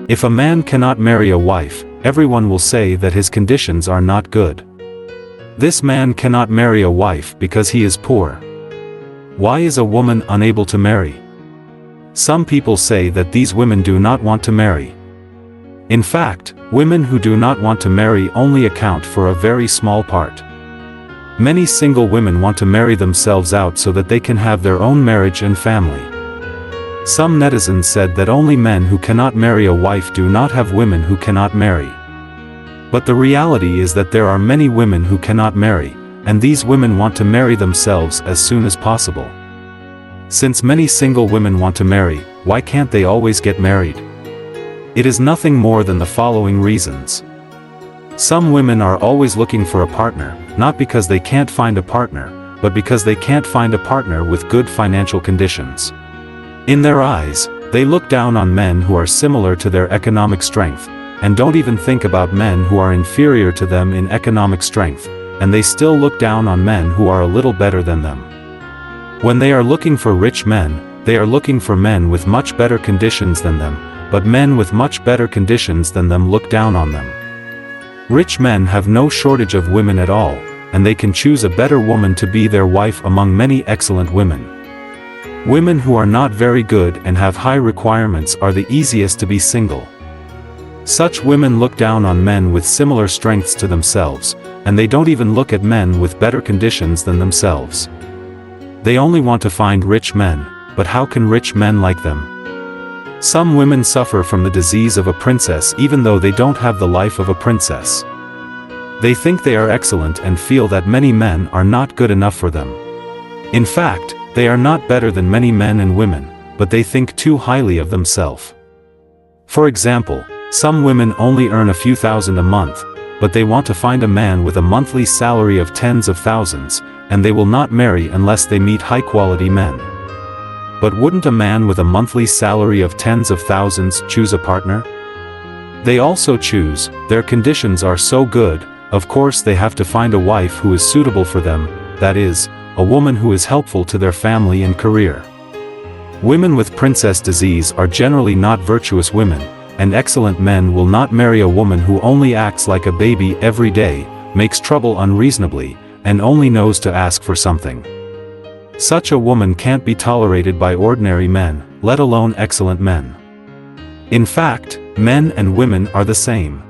If a man cannot marry a wife, everyone will say that his conditions are not good. This man cannot marry a wife because he is poor. Why is a woman unable to marry? Some people say that these women do not want to marry. In fact, women who do not want to marry only account for a very small part. Many single women want to marry themselves out so that they can have their own marriage and family. Some netizens said that only men who cannot marry a wife do not have women who cannot marry. But the reality is that there are many women who cannot marry, and these women want to marry themselves as soon as possible. Since many single women want to marry, why can't they always get married? It is nothing more than the following reasons. Some women are always looking for a partner, not because they can't find a partner, but because they can't find a partner with good financial conditions. In their eyes, they look down on men who are similar to their economic strength, and don't even think about men who are inferior to them in economic strength, and they still look down on men who are a little better than them. When they are looking for rich men, they are looking for men with much better conditions than them, but men with much better conditions than them look down on them. Rich men have no shortage of women at all, and they can choose a better woman to be their wife among many excellent women. Women who are not very good and have high requirements are the easiest to be single. Such women look down on men with similar strengths to themselves, and they don't even look at men with better conditions than themselves. They only want to find rich men, but how can rich men like them? Some women suffer from the disease of a princess even though they don't have the life of a princess. They think they are excellent and feel that many men are not good enough for them. In fact, they are not better than many men and women, but they think too highly of themselves. For example, some women only earn a few thousand a month, but they want to find a man with a monthly salary of tens of thousands, and they will not marry unless they meet high-quality men. But wouldn't a man with a monthly salary of tens of thousands choose a partner? They also choose, their conditions are so good, of course they have to find a wife who is suitable for them, that is, a woman who is helpful to their family and career. Women with princess disease are generally not virtuous women, and excellent men will not marry a woman who only acts like a baby every day, makes trouble unreasonably, and only knows to ask for something. Such a woman can't be tolerated by ordinary men, let alone excellent men. In fact, men and women are the same.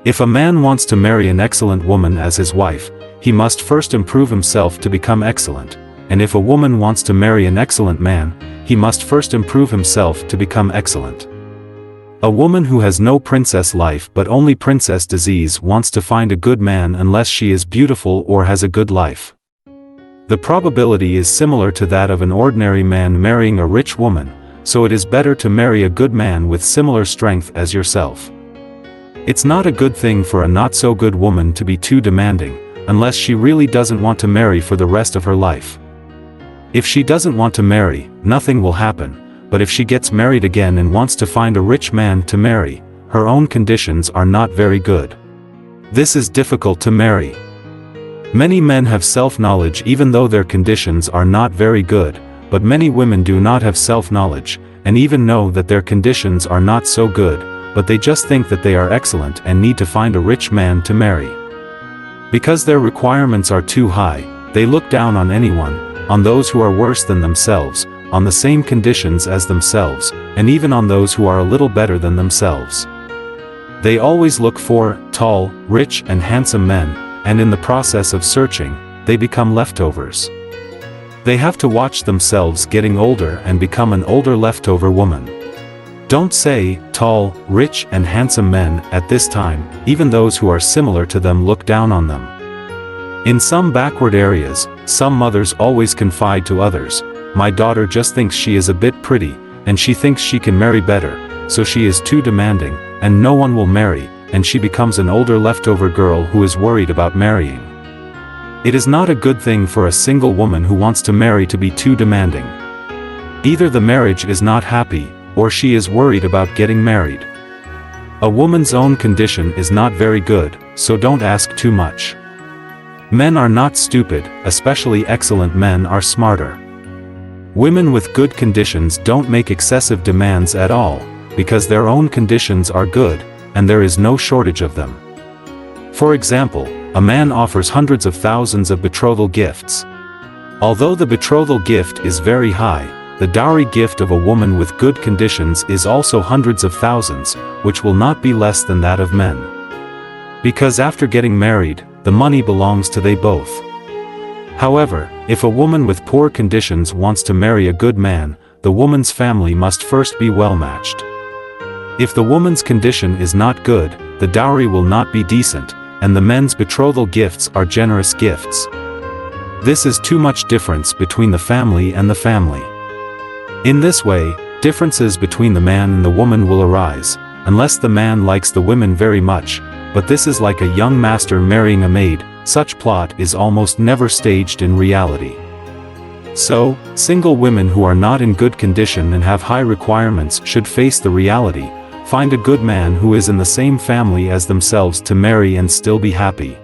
If a man wants to marry an excellent woman as his wife, he must first improve himself to become excellent, and if a woman wants to marry an excellent man, he must first improve himself to become excellent. A woman who has no princess life but only princess disease wants to find a good man unless she is beautiful or has a good life. The probability is similar to that of an ordinary man marrying a rich woman, so it is better to marry a good man with similar strength as yourself. It's not a good thing for a not-so-good woman to be too demanding, unless she really doesn't want to marry for the rest of her life. If she doesn't want to marry, nothing will happen, but if she gets married again and wants to find a rich man to marry, her own conditions are not very good. This is difficult to marry. Many men have self-knowledge even though their conditions are not very good, but many women do not have self-knowledge, and even know that their conditions are not so good, but they just think that they are excellent and need to find a rich man to marry. Because their requirements are too high, they look down on anyone, on those who are worse than themselves, on the same conditions as themselves, and even on those who are a little better than themselves. They always look for tall, rich and handsome men, and in the process of searching, they become leftovers. They have to watch themselves getting older and become an older leftover woman. Don't say, tall, rich and handsome men at this time, even those who are similar to them look down on them. In some backward areas, some mothers always confide to others, my daughter just thinks she is a bit pretty, and she thinks she can marry better, so she is too demanding, and no one will marry, and she becomes an older leftover girl who is worried about marrying. It is not a good thing for a single woman who wants to marry to be too demanding. Either the marriage is not happy, or she is worried about getting married. A woman's own condition is not very good, so don't ask too much. Men are not stupid, especially excellent men are smarter. Women with good conditions don't make excessive demands at all, because their own conditions are good, and there is no shortage of them. For example, a man offers hundreds of thousands of betrothal gifts. Although the betrothal gift is very high, the dowry gift of a woman with good conditions is also hundreds of thousands, which will not be less than that of men. Because after getting married, the money belongs to they both. However, if a woman with poor conditions wants to marry a good man, the woman's family must first be well matched. If the woman's condition is not good, the dowry will not be decent, and the men's betrothal gifts are generous gifts. This is too much difference between the family and the family. In this way, differences between the man and the woman will arise, unless the man likes the women very much, but this is like a young master marrying a maid. Such plot is almost never staged in reality. So, single women who are not in good condition and have high requirements should face the reality, find a good man who is in the same family as themselves to marry and still be happy.